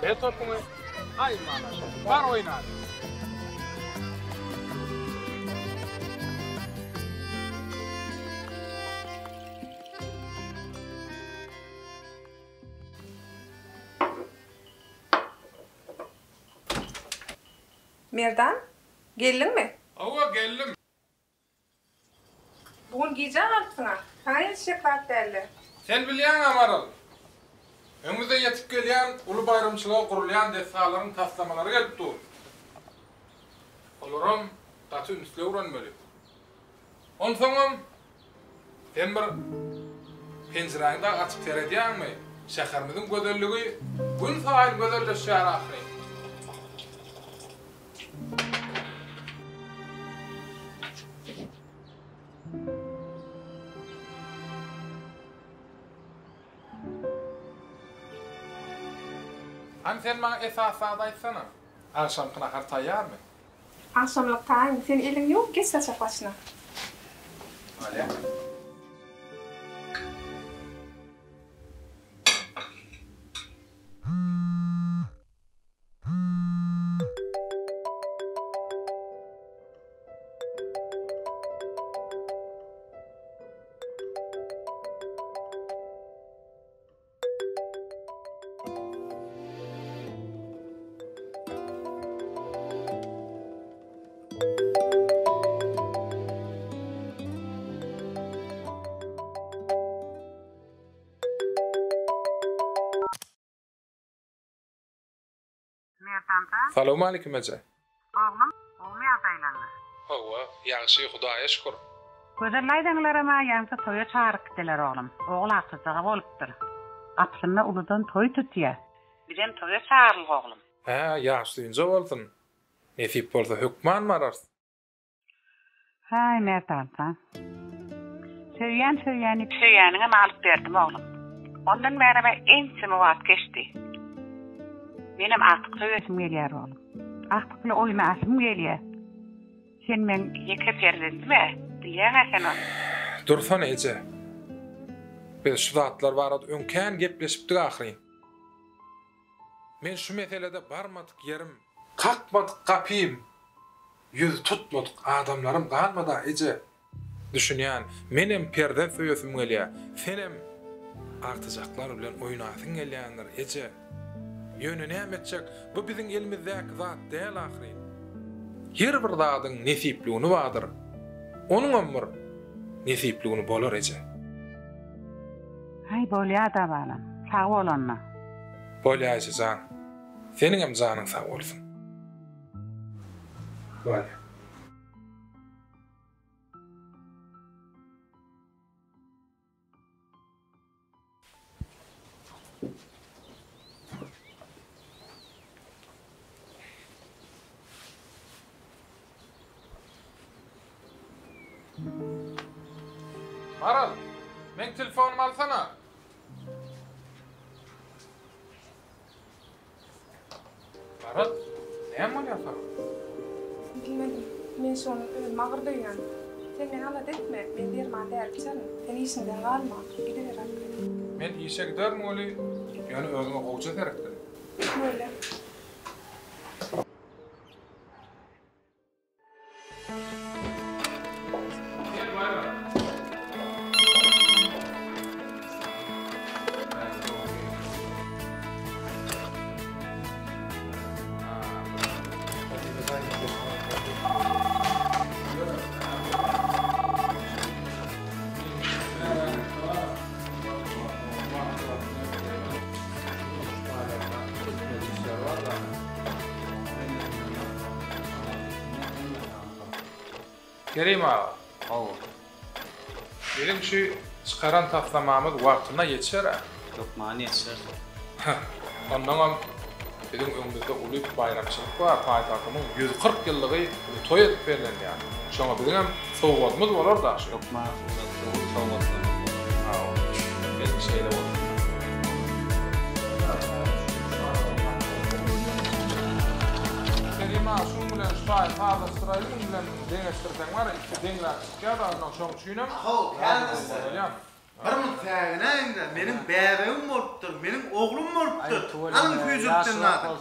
Topumu ay mana. Var oynar. Merdan, geldin mi? Ava geldim. Bugün giyeceğim altına. Hayır şeklat derler. Sen bilýän Amaral. Öňümizde ýetip gelýän uly baýramçylyga gurulýan destalaryň taslamalary gelipdi. Olaram taçy üstüne uranmaly. Onsoňam sen bir penjeraňda açyp teredýänmi? Şäherimiziň gözelligi gün saýyn gözelleşýär ahry. Sen bana esasada aýtsana. Akşamkına har taýýarmy? Akşamlyk taýyn, sen eliň ýok, geçse çapaşyna. Alya. Salamu aleykum ece. Oğlum, olmaya adaylandı. Hava, yaxşı, Hudaýa şükür. Gözellaydanlarama ýaňsa toýa çağırıp gitdiler oğlum. Oğul aksyjaga bolupdyr. Apsyna uludan toý tutýa. Bilen toýa çağırlyk oğlum. Ha, yaxşı diýinje boldun. Nesip bolsa hükman marar. Hay mertansa. Söýäniňe malyp berdim oğlum. Ondan mereme ençimi wagt geçdi. Benim artık söýesim gelýär oğlum. Artık bile oýnasym gelýär. Sen men ýeke perlendime? Bilýäň sen onu. Dursan ece. Biz şu zatlar barada öňkän gepleşipdik ahry. Men şu meselede barmadyk yerim, kakmadyk gapym, ýüz tutmadyk adamlarym galmada ece. Düşünýän, menem perden söýesim gelýär. Senem artyjaklar bilen oýnasyň gelýändir ece. Ýöne näme etjek? Bu biziň elimizdäki zat däl ahry. Her bir zadyň nesipligini bardyr. Onuň ömür nesipligini bolar ece. Hay bolýar da balam. Sag bolanna. Bolýar jan. Seniň hem janyň sag bolsun. Bolýar. Maral, men telefonumu alsana. Maral, näme bolýar? Bilmedim. Men şonu magyrdaýan. Sen meni alat etme. Men derma därpçän. Sen işinden galma. Gideler hakky. Men işe giderim oly. Ýöne özüňe gowça gerekdir. Böyle. Gereğim ağa. Benim şu çıkaran taslamamız wagtyna yetişer ha. Yok mani yetişer. Ondan bizim öňümizde uly bayramçylyk bar, paýtagymyň 140 ýyllygy toý edip berilen ýa-ni. Şoňa bizim hem sowgatymyz bolar da şu. Yok ma, sowgatlar. Ha, belki şeýle bolar. Kerima şu bilen şaýy hazır sıraylyň bilen deňeşdirsen bar, iki deňler çıkýar da şoň üçinem. Ho, kändisi. Barmyk tägine indi. Menim bäbegim bolupdyr, menim oglum bolupdyr. Alın füýjükden nadan.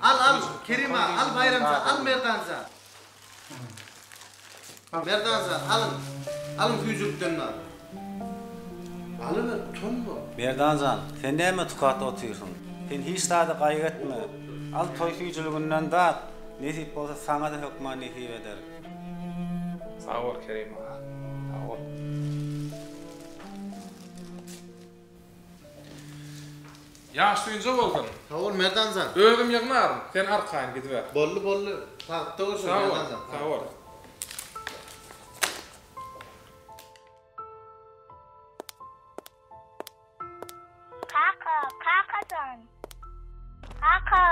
Al Kerima, al Bayramza, al Merdanza. Merdanza, alın füýjükden nadan. Alıны tonma. Merdanzan, sen näme tukaty oturýarsyň? Sen hiç taýda gaýy etme. Al toý süýjülüginden dat. Nesip bolsa sana da hökman nesip eder. Sağ ol Kerim. Sağ ol. Yaş duyunca boldun. Sağ ol Merdanzan. Özüm ýygmarym. Sen arkaýyn gidiber. Bolly. Taqda bolsun Sağ ol. Merdanzan. Sağ ol. Kakasan. Kaka.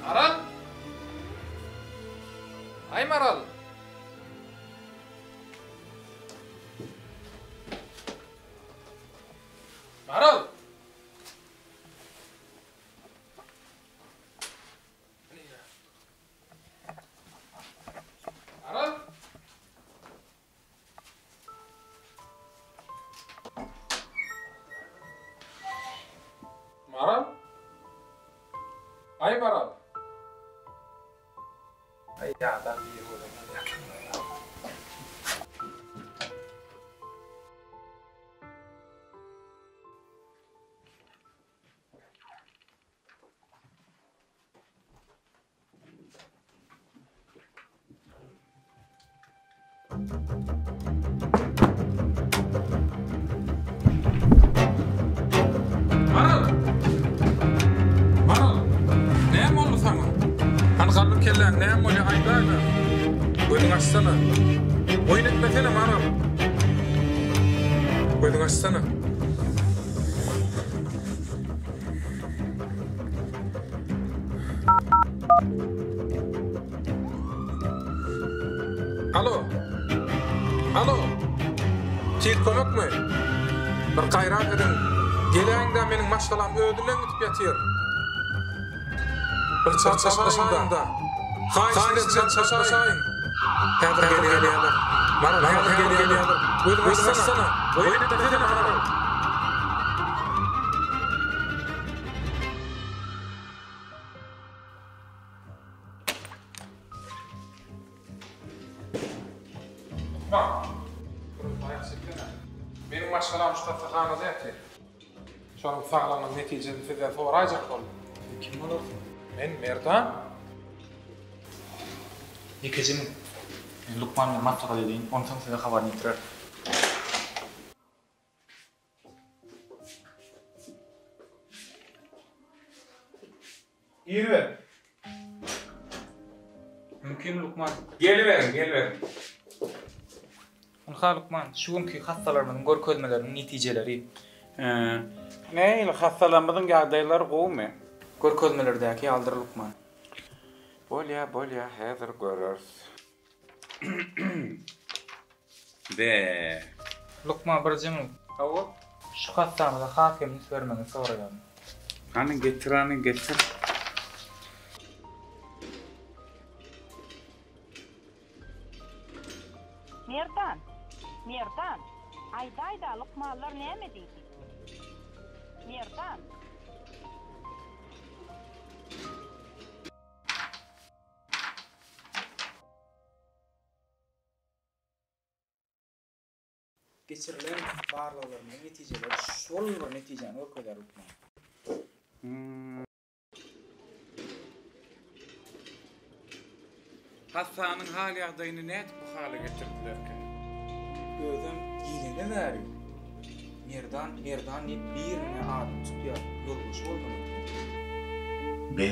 Maral. Ay Maral. Maral. Maral. Maral. Ay Maral. Ay ya ben bir olayım yakınma ya. Maral, näme oldu sana? Hanqallyk kellen näme bolýar aýdaýlar? Gözüň açsana. Oýun etmesene Maral. Gözüň açsana. Alo. Çiğit kömekmi? Bir gaýrat edin. Geleňde meniň maşgalam ödülen gitip ýatyr. Bir çarşaşaýynda. Haýyşdan çarşaşaýyn. Häzir gelýär. Maral häzir gelýär. Gözüň açsana. Oýun etmesene Maral. Benim maşgalam Mustafa'nda ýatyr. Şonuň saglanan netijeni sizden soraýjak boldy. Kim bolarsyň? Men Merdan. Nikejim Lukman bilen maslahat edýin. Ondan soň size habar ýetirer. Ýerber. Mümkin Lukman. Geliver. Onha Lukman, şu günkü hastalarymyň görkezmeleriniň netijeleri. Näil hastalanmadyň ýagdaýlary gowy? Görkezmelerdäki aldyr Lukman. Bolýa, häzir görür. Be. Lukman bir jemim. Hawa, Şu hastamyza hakimlik bermegi soraýan. hany getir. Merdan. Aýda Lukmanlar näme diýdi? Merdan. Geçirilen barlalarının neticeleri şol bir netijeni ökeder Lukman. Hastanyň hal ýagdaýyny näde bu hale getirdiler? Gözüm ýylyny bäri. Merdan ne birine adam tutýar. Ýolguş bolmaly. Be.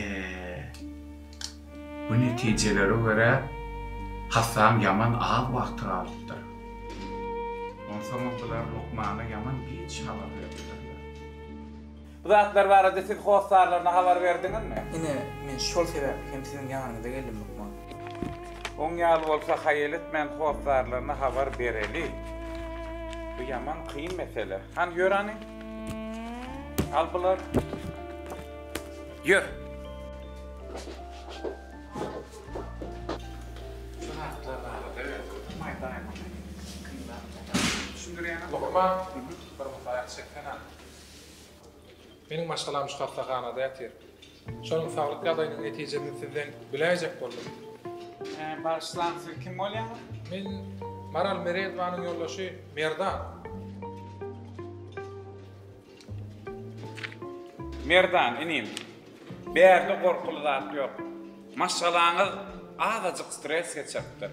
Bu netijelere göre hastam yaman ağ vakti aldılar. Ondan sonra Lukman'a yaman bir haber verdiler. Bu zatlar barada siz hostarlaryna habar berdiňizmi? Ine men şol sebäpli hem sizin ýanyňyza geldim Lukman. On ýaly bolsa haýal etmän howpsarlaryna habar bereli. Bu ýaman kıyın mesele. Han ýörani? Al bular. Ýör. Lokman, bir mutayak çekten. Benim maşgalam şu hastahanada ýatyr. Şonuň saglyk ýagdaýynyň netijelerini sizden biläjek boldum. Başlansy kim bolýar? Men Maral Meredwanyň ýoldaşy Merdan. Merdan, inim. Bärli gorkulu zat ýok. Maşgalaňyz azyjyk stres geçipdir.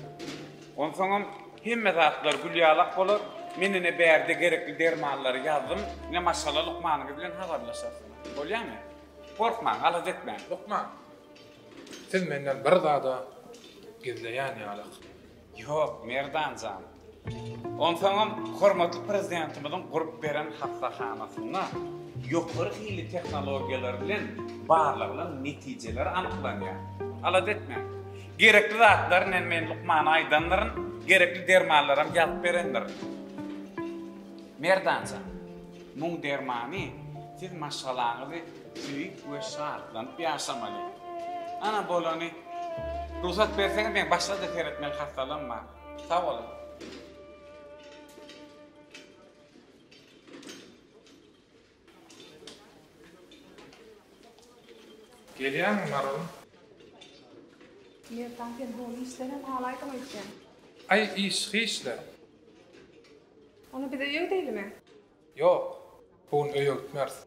Onsoňam hemme zatlar gülýalak bolar. Menine bärde gerekli dermanlary ýazdym. Ne maşgala Lukmanyň bilen habarlaşasyn. Bolýarmy? Korkma, alaz etme. Lokman, siz menden bir zada gizleýän ýalyk. Yok, Merdanjan. Onsoňam hormatly prezidentimiziň gurup beren hassahanasyna ýokary hili tehnologiýalar bilen barlygyň netijeleri anyklanýar. Alaz etme. Gerekli zatlar men Lukmana aýdanlaryn gerekli dermanlarym ýazyp berendir. Merdanjan, muň dermany siz maşgalaňyzy süýük we şartlanyp ýaşamaly. Ana bolany ruhsat berseňiz men başda teretmeli hastalanma. Sağ olun. Gelýärmi Maral? Merdan sen bu işleren halayda mı etken? Ay işler. Onu bize öýe diýilmi? Yok. Bugün öýe gitmez.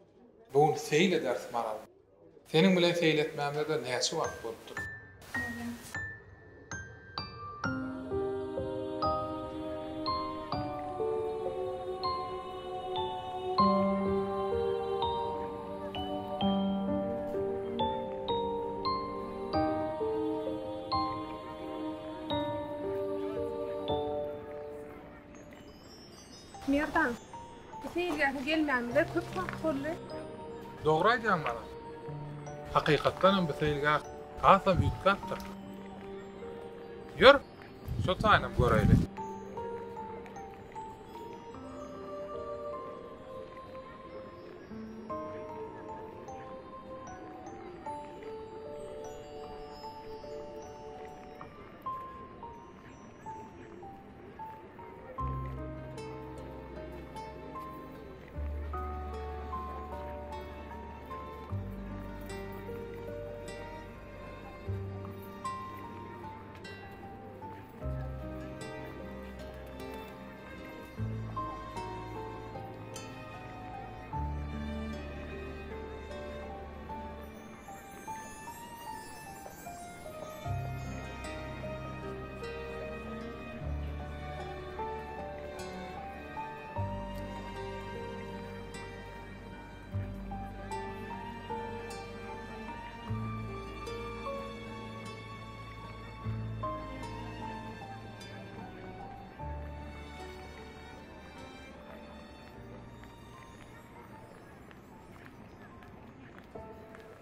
Bugün seyil edersin Maral. Senin bilen seyil etmemde de näçe wagt bolupdyr? Merdan, seyilgäse gelmände köp wagt boldy. Dogry aýdýan Maral. Hakykatdan bu seyilge asa büýtgäpdir. Ýör, şo taýnam göreýli.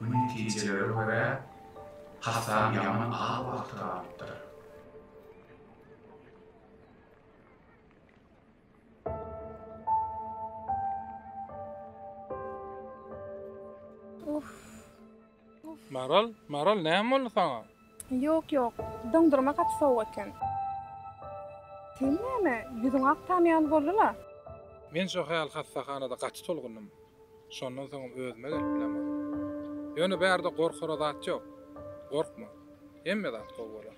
Bu netijelere göre hasam yaman ağır vakti alıptır. Maral näme boldy saňa? Yok, döndürme kaç soğuk eken. Sen näme? Ýüzüň aktamýan boldyla? Men şo hayal hastahanada gaty tolgunnum. Şondan soň özüme gelip bilemem. Ýöne bärde gorkara zat ýok. Gorkma. Hemme zat gowalar.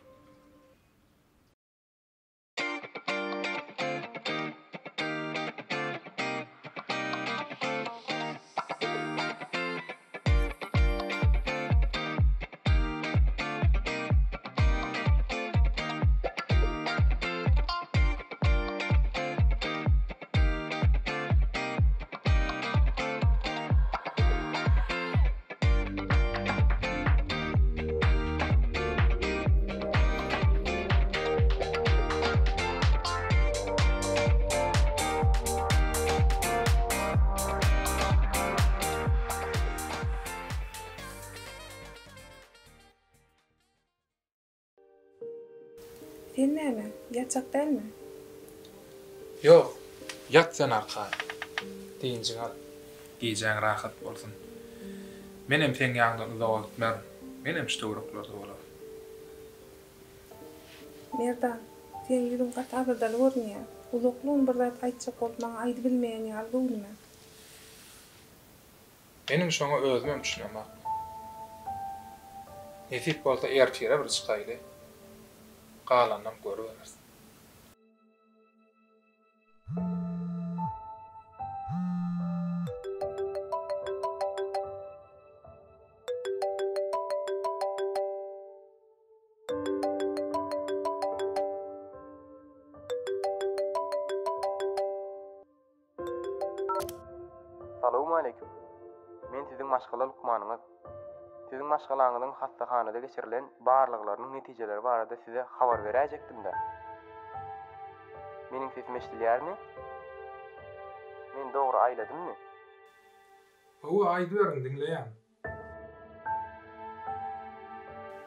Sen näme? Ýatjak dälmi? Yok, yat sen arkağa. Deyince al. Giyeceğin rahat olsun. Menem sen yandan uzağa gitmerim. Menem ştöwrükleri bolar. Merdan, sen ýüzüň gatabyrdan görnýär. Ulukluň bir zat aýtjak bolup maňa aýdy bilmeýän ýaly gowdyma. Menim şoňa özümem düşünýärm. Netip bolsa erkire bir çykaýdy. Galandan görübersin. Salamu aleykum. Men sizin maşgala lukmanyňyz. Sizin maşgalaňyzyň hastahanada geçirilen barlyklarynyň netijeleri barada size habar beräjekdim-de. Meniň sesim eşdilýärmi? Men dogry aýladymmy? Bu aýdy berin dinleýän.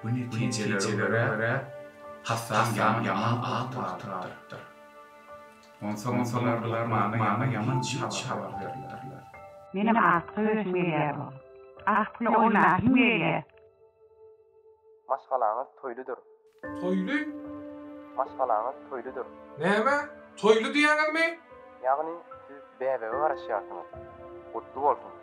Bu netijelere hassasam yaman atyrdyr. Onsoňlar maňa yaman habar berdiler. Menem atky ösmeýär bol. Atky oýnaşym gelýär. Maşgalaňyz toýludur. Toýly? Maşgalaňyz toýludur. Näme? Toýly diýäňizmi? Ýagny siz bäbege garaşýarsyňyz. Gutly bolsun.